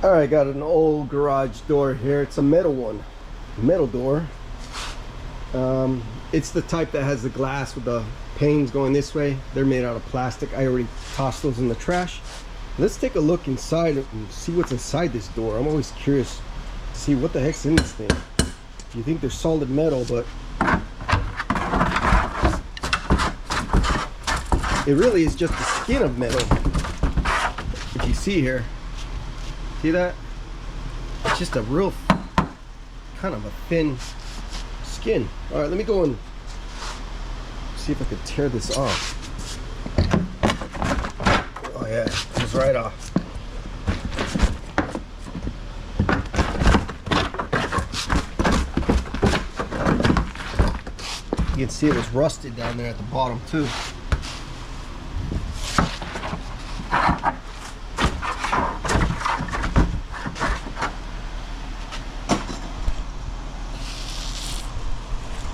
All right, got an old garage door here. It's a metal one, metal door. It's the type that has the glass with the panes going this way. They're made out of plastic. I already tossed those in the trash. Let's take a look inside and see what's inside this door. I'm always curious to see what the heck's in this thing. You think they're solid metal, but it really is just the skin of metal. If you see here, see that? It's just a real kind of a thin skin. All right, let me go and see if I could tear this off. Oh yeah, it comes right off. You can see it was rusted down there at the bottom too.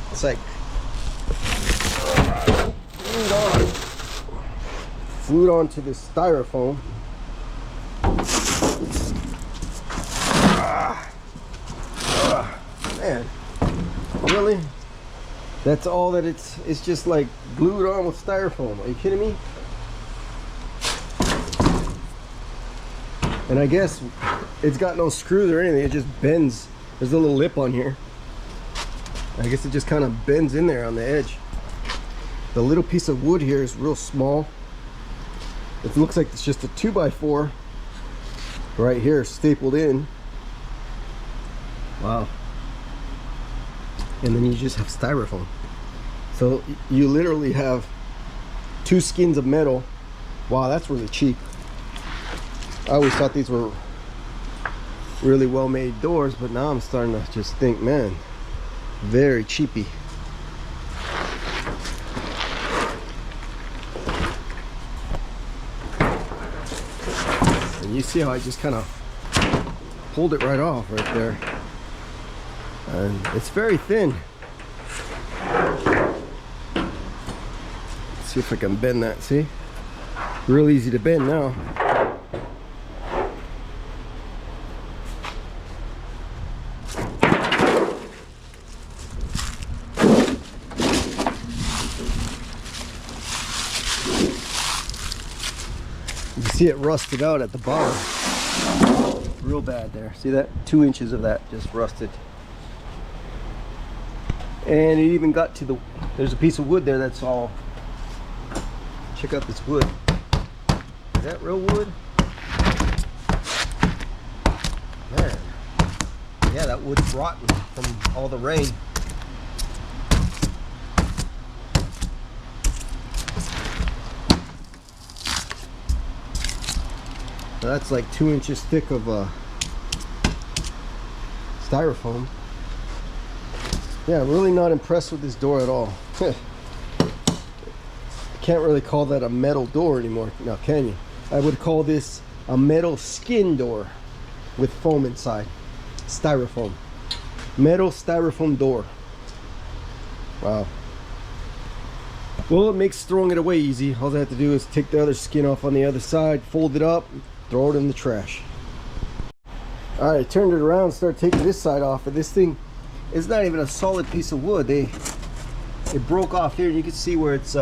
It's like glued onto this styrofoam. Man, really? That's all that it's just like glued on with styrofoam. Are you kidding me? And I guess it's got no screws or anything. It just bends. There's a little lip on here. I guess it just kind of bends in there on the edge. The little piece of wood here is real small. It looks like it's just a 2x4 right here stapled in. Wow. And then you just have styrofoam. So you literally have two skins of metal. Wow, that's really cheap. I always thought these were really well made doors, but now I'm starting to just think, man, very cheapy. And you see how I just kind of pulled it right off right there. And it's very thin. Let's see if I can bend that, see? Real easy to bend now. You see it rusted out at the bottom. Real bad there. See that? 2 inches of that just rusted. And it even got to the, there's a piece of wood there that's all, check out this wood. Is that real wood? Man. Yeah, that wood's rotten from all the rain. That's like 2 inches thick of styrofoam. Yeah, I'm really not impressed with this door at all. I can't really call that a metal door anymore now, can you? I would call this a metal skin door with foam inside. Styrofoam. Metal styrofoam door. Wow. Well, it makes throwing it away easy. All I have to do is take the other skin off on the other side, fold it up, throw it in the trash. All right, turned it around, started taking this side off, and this thing is not even a solid piece of wood. It broke off here, and you can see where it's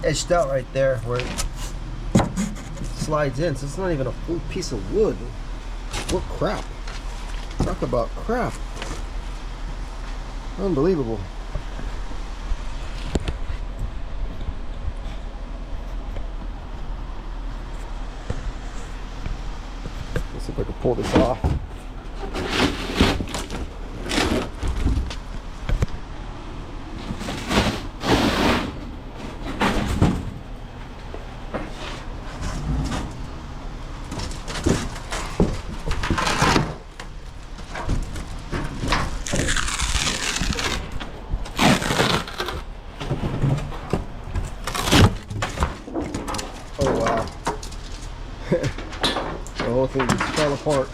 etched out right there, where it slides in. So it's not even a full piece of wood. What crap? Talk about crap. Unbelievable. Let's see if I can pull this off. Oh wow. The whole thing just fell apart.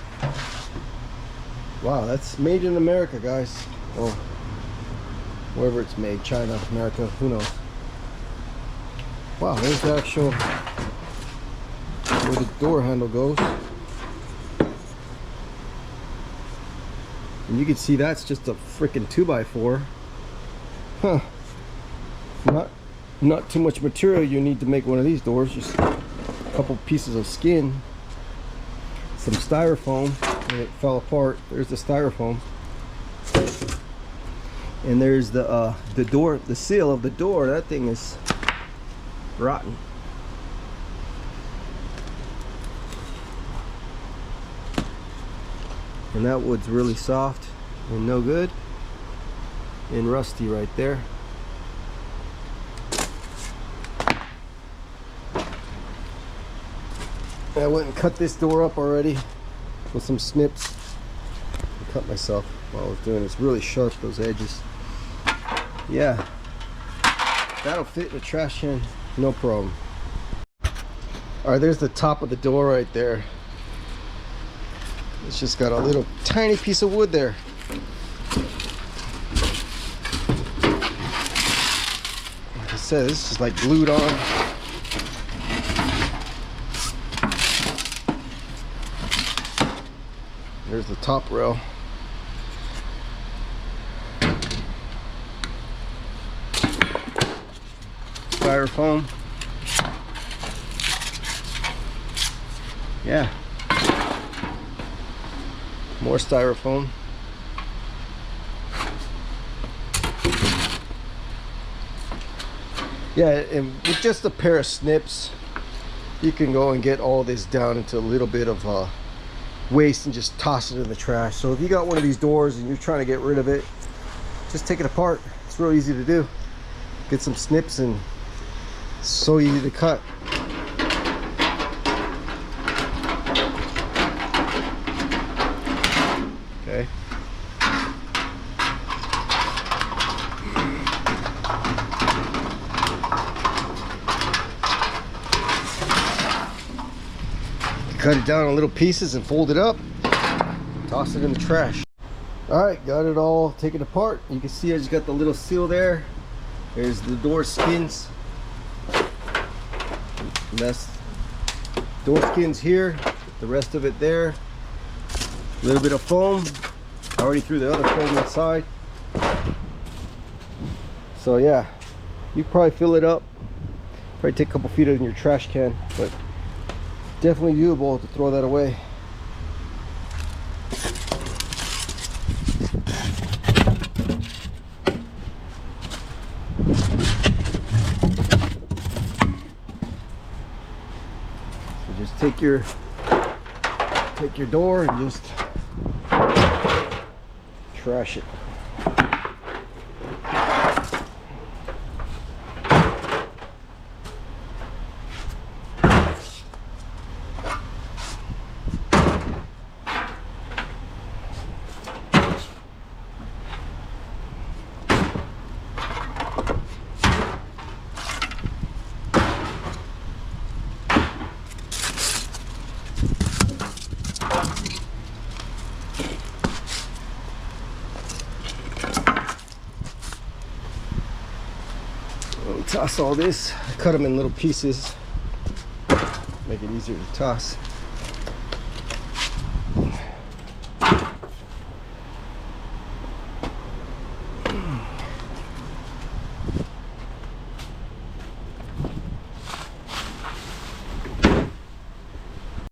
Wow, that's made in America, guys. Or wherever it's made, China, America, who knows. Wow, there's the actual where the door handle goes. And you can see that's just a freaking 2x4. Huh. Not too much material you need to make one of these doors. Just a couple pieces of skin, some styrofoam, and it fell apart. There's the styrofoam. And there's the door, the seal of the door. That thing is rotten. And that wood's really soft and no good and rusty right there. I went and cut this door up already with some snips. I cut myself while I was doing it. It's really sharp, those edges. Yeah, that'll fit in the trash can, no problem. All right, there's the top of the door right there. It's just got a little tiny piece of wood there. Like I said, this is like glued on. There's the top rail. Styrofoam. Yeah. More styrofoam. Yeah, and with just a pair of snips, you can go and get all this down into a little bit of waste and just toss it in the trash. So if you got one of these doors and you're trying to get rid of it, just take it apart. It's real easy to do. Get some snips and it's so easy to cut. Okay. Cut it down in little pieces and fold it up. Toss it in the trash. All right, got it all taken apart. You can see I just got the little seal there. There's the door skins. And that's door skins here. The rest of it there. A little bit of foam. I already threw the other foam inside. So yeah, you probably fill it up. Probably take a couple feet in your trash can, but definitely doable to throw that away. So just take your door and just trash it. Toss all this, cut them in little pieces, make it easier to toss.